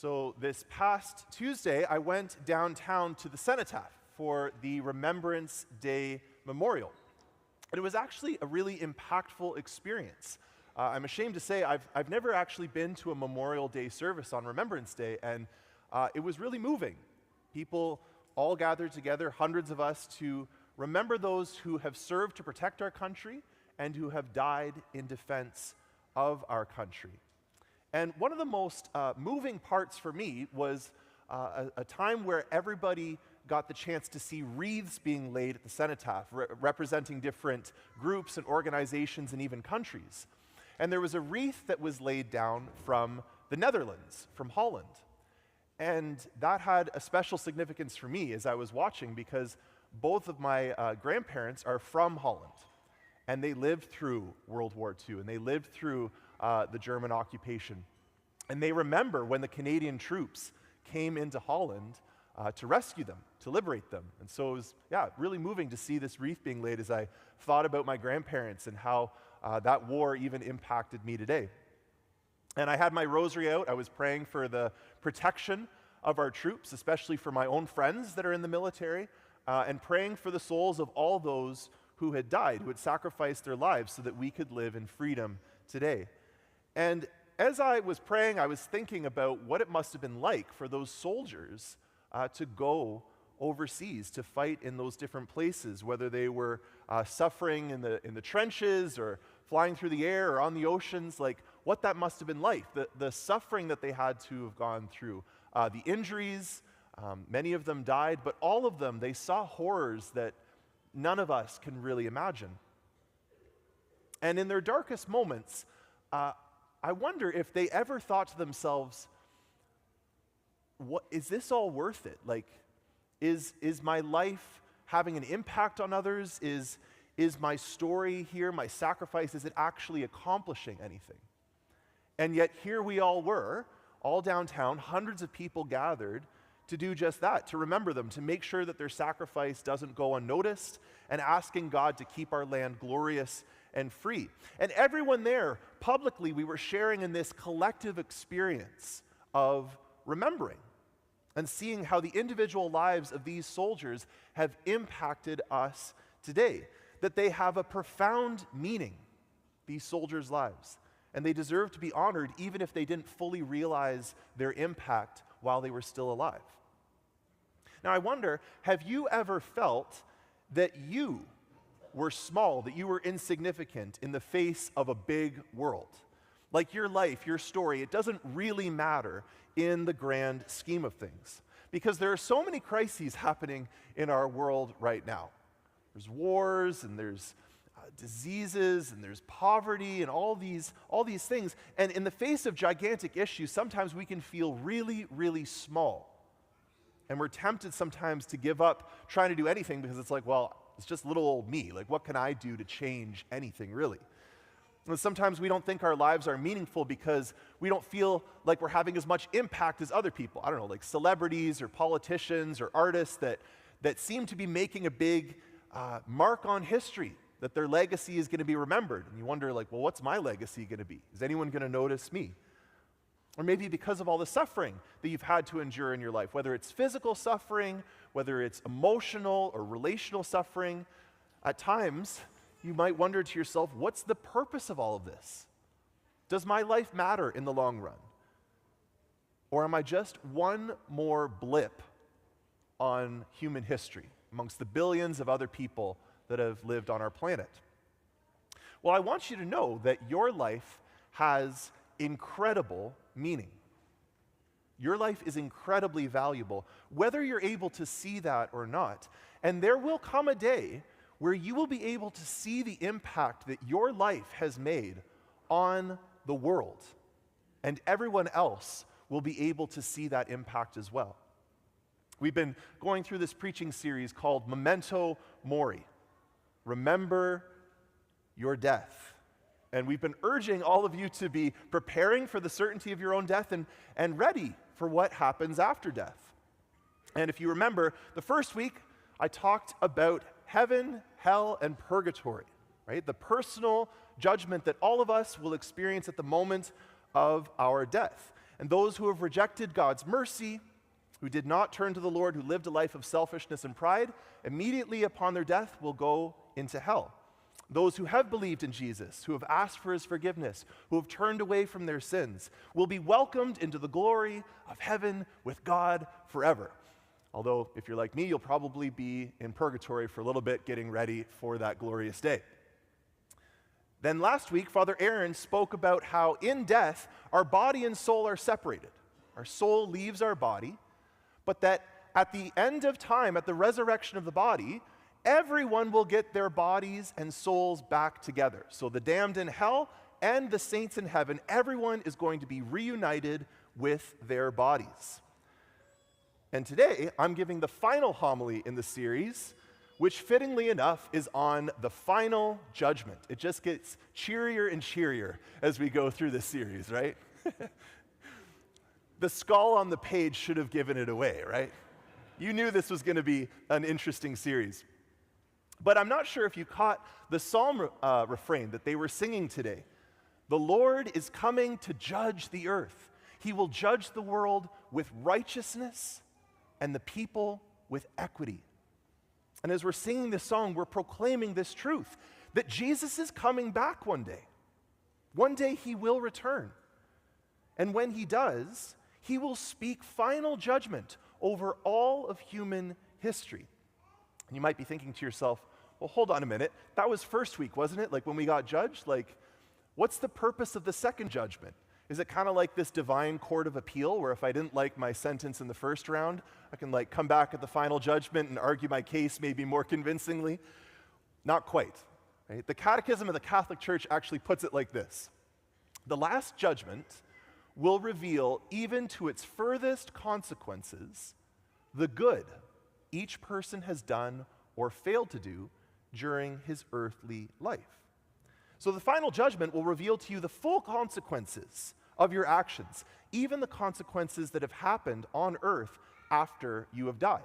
So this past Tuesday, I went downtown to the cenotaph for the Remembrance Day Memorial. And it was actually a really impactful experience. I'm ashamed to say I've never actually been to a Memorial Day service on Remembrance Day, and it was really moving. People all gathered together, hundreds of us, to remember those who have served to protect our country and who have died in defense of our country. And one of the most moving parts for me was a time where everybody got the chance to see wreaths being laid at the cenotaph, representing different groups and organizations and even countries. And there was a wreath that was laid down from the Netherlands, from Holland. And that had a special significance for me as I was watching, because both of my grandparents are from Holland. And they lived through World War II, and they lived through the German occupation. And they remember when the Canadian troops came into Holland to rescue them, to liberate them. And so it was, really moving to see this wreath being laid as I thought about my grandparents and how that war even impacted me today. And I had my rosary out. I was praying for the protection of our troops, especially for my own friends that are in the military, and praying for the souls of all those who had died, who had sacrificed their lives so that we could live in freedom today. And as I was praying, I was thinking about what it must have been like for those soldiers to go overseas to fight in those different places, whether they were suffering in the trenches or flying through the air or on the oceans, like what that must have been like, the suffering that they had to have gone through, the injuries. Many of them died, but all of them, they saw horrors that none of us can really imagine. And in their darkest moments, I wonder if they ever thought to themselves, "What is this all worth it? Like, is my life having an impact on others? Is my story here, my sacrifice, is it actually accomplishing anything?" And yet here we all were, all downtown, hundreds of people gathered to do just that, to remember them, to make sure that their sacrifice doesn't go unnoticed, and asking God to keep our land glorious and free. And everyone there, publicly, we were sharing in this collective experience of remembering and seeing how the individual lives of these soldiers have impacted us today, that they have a profound meaning, these soldiers' lives, and they deserve to be honored even if they didn't fully realize their impact while they were still alive. Now I wonder, have you ever felt that you were small, that you were insignificant in the face of a big world? Like your life, your story, it doesn't really matter in the grand scheme of things, because there are so many crises happening in our world right now. There's wars, and there's diseases, and there's poverty, and all these things. And in the face of gigantic issues, sometimes we can feel really, really small. And we're tempted sometimes to give up trying to do anything, because it's like, well, it's just little old me. Like, what can I do to change anything, really? And sometimes we don't think our lives are meaningful because we don't feel like we're having as much impact as other people. I don't know, like celebrities or politicians or artists that seem to be making a big mark on history, that their legacy is going to be remembered. And you wonder, like, well, what's my legacy going to be? Is anyone going to notice me? Or maybe because of all the suffering that you've had to endure in your life, whether it's physical suffering, whether it's emotional or relational suffering, at times you might wonder to yourself, what's the purpose of all of this? Does my life matter in the long run? Or am I just one more blip on human history amongst the billions of other people that have lived on our planet? Well, I want you to know that your life has incredible meaning. Your life is incredibly valuable, whether you're able to see that or not. And there will come a day where you will be able to see the impact that your life has made on the world. And everyone else will be able to see that impact as well. We've been going through this preaching series called Memento Mori. Remember your death. And we've been urging all of you to be preparing for the certainty of your own death and ready for what happens after death. And if you remember, the first week I talked about heaven, hell, and purgatory, right? The personal judgment that all of us will experience at the moment of our death. And those who have rejected God's mercy, who did not turn to the Lord, who lived a life of selfishness and pride, immediately upon their death will go into hell. Those who have believed in Jesus, who have asked for his forgiveness, who have turned away from their sins, will be welcomed into the glory of heaven with God forever. Although, if you're like me, you'll probably be in purgatory for a little bit, getting ready for that glorious day. Then last week, Father Aaron spoke about how in death, our body and soul are separated. Our soul leaves our body, but that at the end of time, at the resurrection of the body, everyone will get their bodies and souls back together. So the damned in hell and the saints in heaven, everyone is going to be reunited with their bodies. And today, I'm giving the final homily in the series, which fittingly enough is on the final judgment. It just gets cheerier and cheerier as we go through this series, right? The skull on the page should have given it away, right? You knew this was going to be an interesting series. But I'm not sure if you caught the psalm refrain that they were singing today. The Lord is coming to judge the earth. He will judge the world with righteousness and the people with equity. And as we're singing this song, we're proclaiming this truth, that Jesus is coming back one day. One day he will return. And when he does, he will speak final judgment over all of human history. And you might be thinking to yourself, well, hold on a minute. That was first week, wasn't it? Like when we got judged? Like, what's the purpose of the second judgment? Is it kind of like this divine court of appeal where if I didn't like my sentence in the first round, I can like come back at the final judgment and argue my case maybe more convincingly? Not quite. Right? The Catechism of the Catholic Church actually puts it like this. The last judgment will reveal, even to its furthest consequences, the good each person has done or failed to do during his earthly life. So the final judgment will reveal to you the full consequences of your actions, even the consequences that have happened on earth after you have died.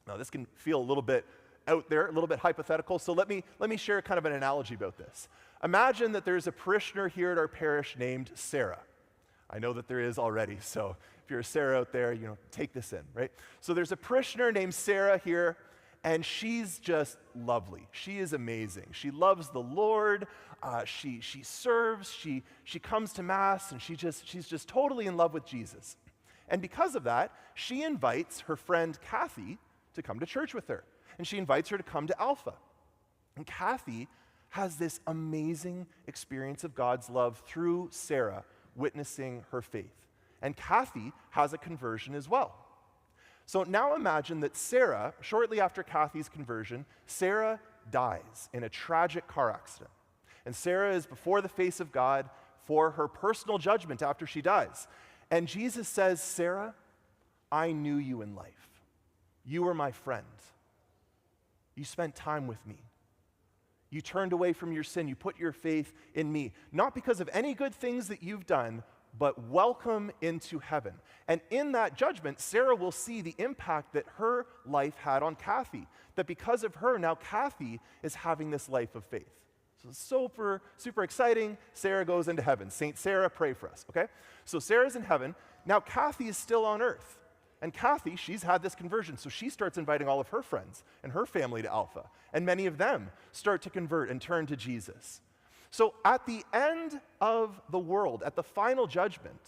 Now, this can feel a little bit out there, a little bit hypothetical, so let me share kind of an analogy about this. Imagine that there's a parishioner here at our parish named Sarah. I know that there is already, so if you're a Sarah out there, take this in, right? So there's a parishioner named Sarah here, and she's just lovely. She is amazing. She loves the Lord. She serves. She comes to Mass, and she's just totally in love with Jesus. And because of that, she invites her friend Kathy to come to church with her, and she invites her to come to Alpha. And Kathy has this amazing experience of God's love through Sarah witnessing her faith. And Kathy has a conversion as well. So now imagine that Sarah, shortly after Kathy's conversion, Sarah dies in a tragic car accident. And Sarah is before the face of God for her personal judgment after she dies. And Jesus says, Sarah, I knew you in life. You were my friend. You spent time with me. You turned away from your sin. You put your faith in me, not because of any good things that you've done, but welcome into heaven. And in that judgment, Sarah will see the impact that her life had on Kathy, that because of her, now Kathy is having this life of faith. So super, super exciting. Sarah goes into heaven. Saint Sarah, pray for us, okay? So Sarah's in heaven. Now Kathy is still on earth. And Kathy, she's had this conversion, so she starts inviting all of her friends and her family to Alpha. And many of them start to convert and turn to Jesus. So at the end of the world, at the final judgment,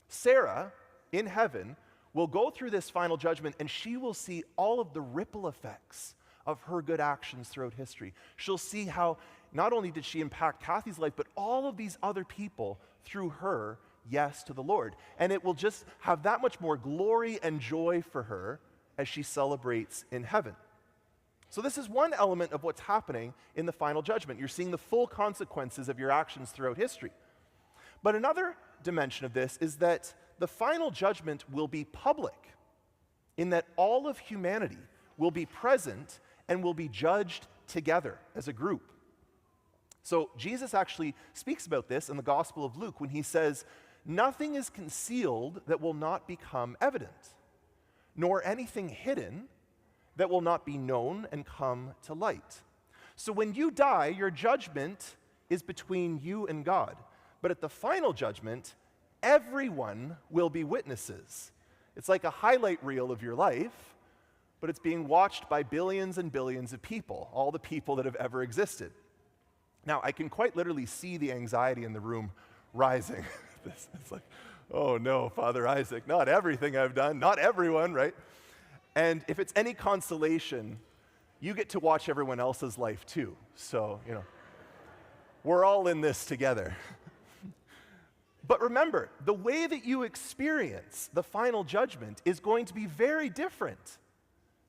Sarah in heaven will go through this final judgment, and she will see all of the ripple effects of her good actions throughout history. She'll see how not only did she impact Kathy's life, but all of these other people through her yes to the Lord. And it will just have that much more glory and joy for her as she celebrates in heaven. So this is one element of what's happening in the final judgment. You're seeing the full consequences of your actions throughout history. But another dimension of this is that the final judgment will be public, in that all of humanity will be present and will be judged together as a group. So Jesus actually speaks about this in the Gospel of Luke when he says, "Nothing is concealed that will not become evident, nor anything hidden that will not be known and come to light." So when you die, your judgment is between you and God. But at the final judgment, everyone will be witnesses. It's like a highlight reel of your life, but it's being watched by billions and billions of people, all the people that have ever existed. Now, I can quite literally see the anxiety in the room rising. It's like, oh no, Father Isaac, not everything I've done, not everyone, right? And if it's any consolation, you get to watch everyone else's life too. So, we're all in this together. But remember, the way that you experience the final judgment is going to be very different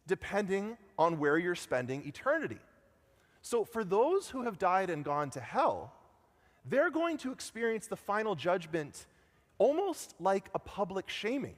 depending on where you're spending eternity. So for those who have died and gone to hell, they're going to experience the final judgment almost like a public shaming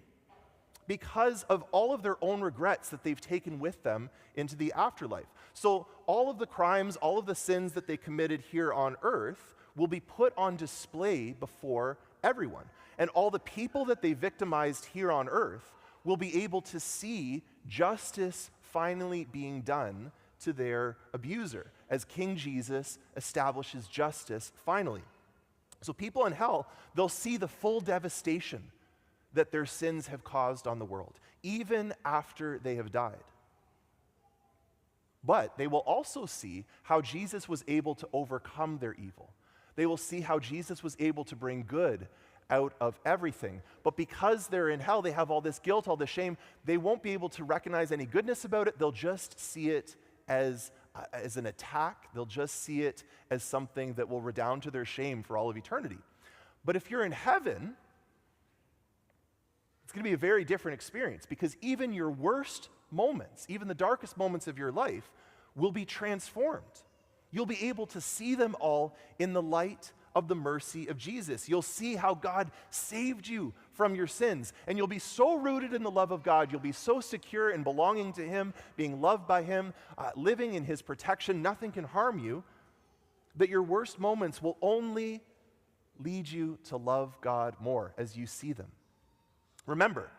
because of all of their own regrets that they've taken with them into the afterlife. So all of the crimes, all of the sins that they committed here on earth will be put on display before everyone. And all the people that they victimized here on earth will be able to see justice finally being done to their abuser as King Jesus establishes justice finally. So people in hell, they'll see the full devastation that their sins have caused on the world, even after they have died. But they will also see how Jesus was able to overcome their evil. They will see how Jesus was able to bring good out of everything. But because they're in hell, they have all this guilt, all this shame, they won't be able to recognize any goodness about it. They'll just see it as an attack. They'll just see it as something that will redound to their shame for all of eternity. But if you're in heaven, it's going to be a very different experience because even your worst moments, even the darkest moments of your life, will be transformed. You'll be able to see them all in the light of the mercy of Jesus. You'll see how God saved you from your sins, and you'll be so rooted in the love of God, you'll be so secure in belonging to Him, being loved by Him, living in His protection, nothing can harm you, that your worst moments will only lead you to love God more as you see them. Remember,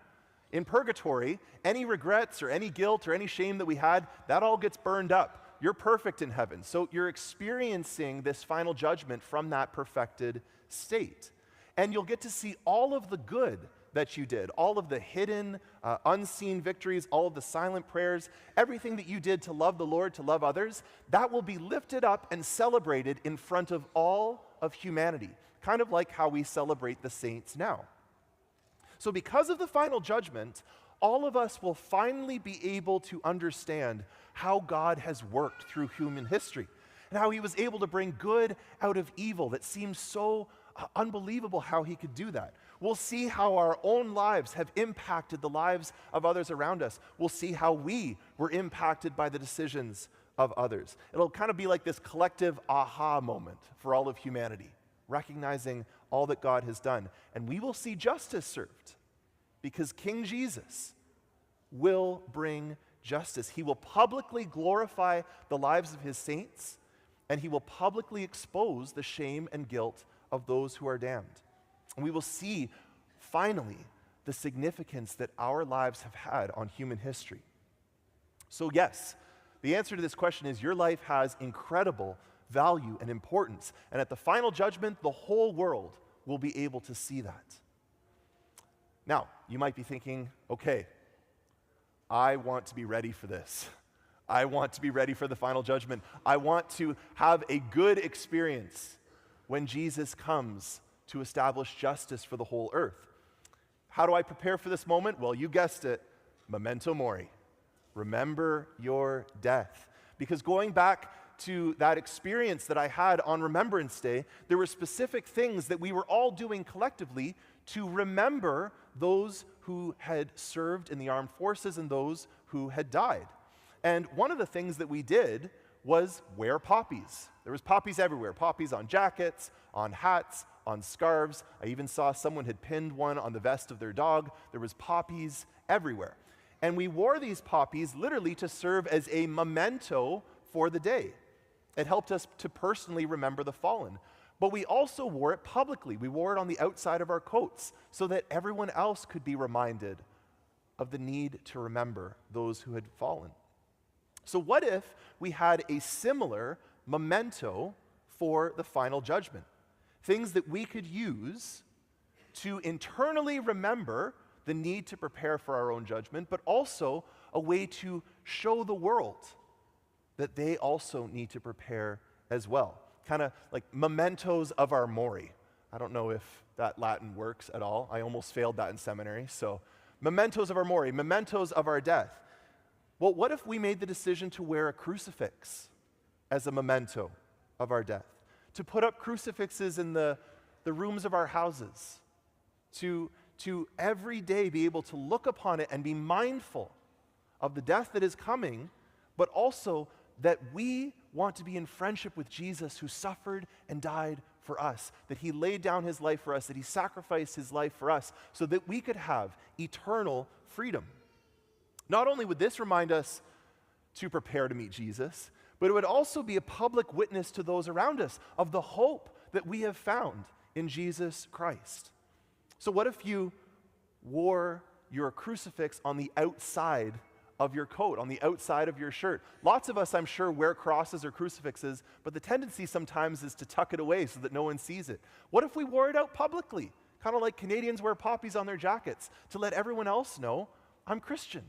in purgatory, any regrets or any guilt or any shame that we had, that all gets burned up. You're perfect in heaven. So you're experiencing this final judgment from that perfected state. And you'll get to see all of the good that you did, all of the hidden, unseen victories, all of the silent prayers, everything that you did to love the Lord, to love others, that will be lifted up and celebrated in front of all of humanity, kind of like how we celebrate the saints now. So because of the final judgment, all of us will finally be able to understand how God has worked through human history and how He was able to bring good out of evil that seems so unbelievable how He could do that. We'll see how our own lives have impacted the lives of others around us. We'll see how we were impacted by the decisions of others. It'll kind of be like this collective aha moment for all of humanity, recognizing all that God has done. And we will see justice served because King Jesus will bring justice. He will publicly glorify the lives of His saints, and He will publicly expose the shame and guilt of those who are damned. And we will see, finally, the significance that our lives have had on human history. So yes, the answer to this question is your life has incredible value and importance. And at the final judgment, the whole world will be able to see that. Now, you might be thinking, okay, I want to be ready for this. I want to be ready for the final judgment. I want to have a good experience when Jesus comes to establish justice for the whole earth. How do I prepare for this moment? Well, you guessed it, Memento Mori. Remember your death. Because going back to that experience that I had on Remembrance Day, there were specific things that we were all doing collectively to remember those who had served in the armed forces and those who had died. And one of the things that we did was wear poppies. There was poppies everywhere, poppies on jackets, on hats, on scarves. I even saw someone had pinned one on the vest of their dog. There was poppies everywhere. And we wore these poppies literally to serve as a memento for the day. It helped us to personally remember the fallen. But we also wore it publicly. We wore it on the outside of our coats so that everyone else could be reminded of the need to remember those who had fallen. So what if we had a similar memento for the final judgment? Things that we could use to internally remember the need to prepare for our own judgment, but also a way to show the world that they also need to prepare as well. Kind of like mementos of our mori. I don't know if that Latin works at all. I almost failed that in seminary. So, mementos of our mori, mementos of our death. Well, what if we made the decision to wear a crucifix as a memento of our death? To put up crucifixes in the rooms of our houses, to every day be able to look upon it and be mindful of the death that is coming, but also that we want to be in friendship with Jesus, who suffered and died for us, that he laid down his life for us, that he sacrificed his life for us so that we could have eternal freedom. Not only would this remind us to prepare to meet Jesus, but it would also be a public witness to those around us of the hope that we have found in Jesus Christ. So what if you wore your crucifix on the outside of your coat, on the outside of your shirt? Lots of us, I'm sure, wear crosses or crucifixes, but the tendency sometimes is to tuck it away so that no one sees it. What if we wore it out publicly? Kind of like Canadians wear poppies on their jackets to let everyone else know, I'm Christian.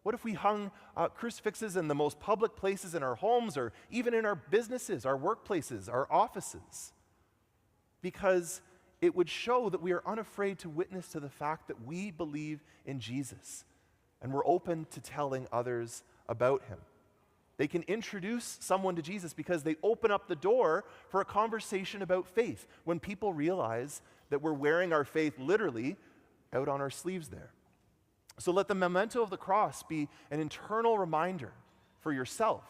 What if we hung crucifixes in the most public places in our homes or even in our businesses, our workplaces, our offices? Because it would show that we are unafraid to witness to the fact that we believe in Jesus and we're open to telling others about him. They can introduce someone to Jesus because they open up the door for a conversation about faith when people realize that we're wearing our faith literally out on our sleeves there. So let the memento of the cross be an internal reminder for yourself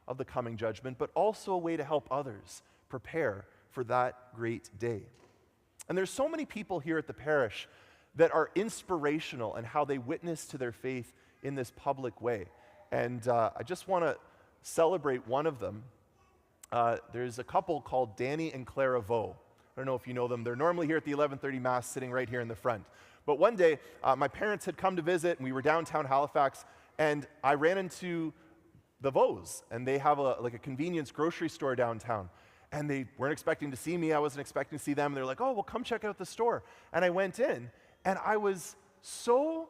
of the coming judgment, but also a way to help others prepare for that great day. And there's so many people here at the parish that are inspirational in how they witness to their faith in this public way. And I just want to celebrate one of them. There's a couple called Danny and Clara Vaux. I don't know if you know them. They're normally here at the 11:30 Mass, sitting right here in the front. But one day, my parents had come to visit, and we were downtown Halifax, and I ran into the Vaux, and they have a convenience grocery store downtown. And they weren't expecting to see me. I wasn't expecting to see them. They're like, oh, well, come check out the store. And I went in, and I was so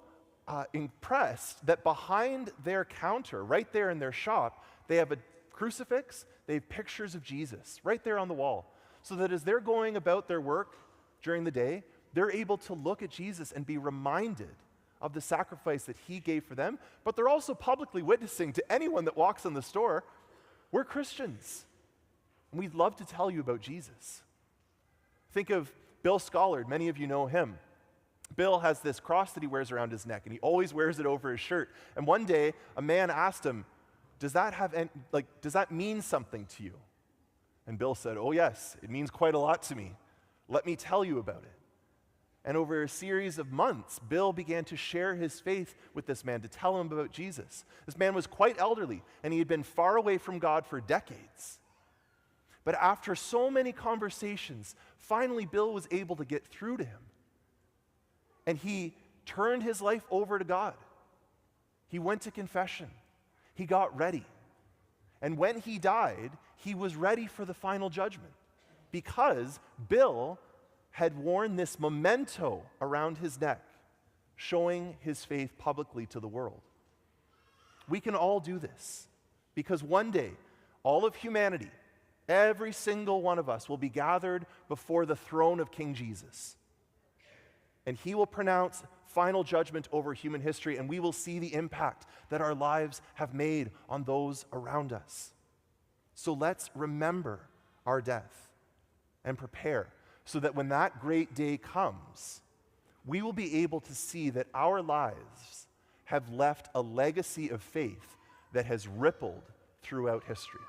impressed that behind their counter, right there in their shop, they have a crucifix, they have pictures of Jesus right there on the wall. So that as they're going about their work during the day, they're able to look at Jesus and be reminded of the sacrifice that he gave for them, but they're also publicly witnessing to anyone that walks in the store, we're Christians, and we'd love to tell you about Jesus. Think of Bill Scollard. Many of you know him. Bill has this cross that he wears around his neck, and he always wears it over his shirt. And one day, a man asked him, does that mean something to you? And Bill said, oh yes, it means quite a lot to me. Let me tell you about it. And over a series of months, Bill began to share his faith with this man, to tell him about Jesus. This man was quite elderly, and he had been far away from God for decades. But after so many conversations, finally Bill was able to get through to him. And he turned his life over to God. He went to confession. He got ready. And when he died, he was ready for the final judgment because Bill had worn this memento around his neck, showing his faith publicly to the world. We can all do this because one day, all of humanity, every single one of us will be gathered before the throne of King Jesus. And he will pronounce final judgment over human history, and we will see the impact that our lives have made on those around us. So let's remember our death and prepare so that when that great day comes, we will be able to see that our lives have left a legacy of faith that has rippled throughout history.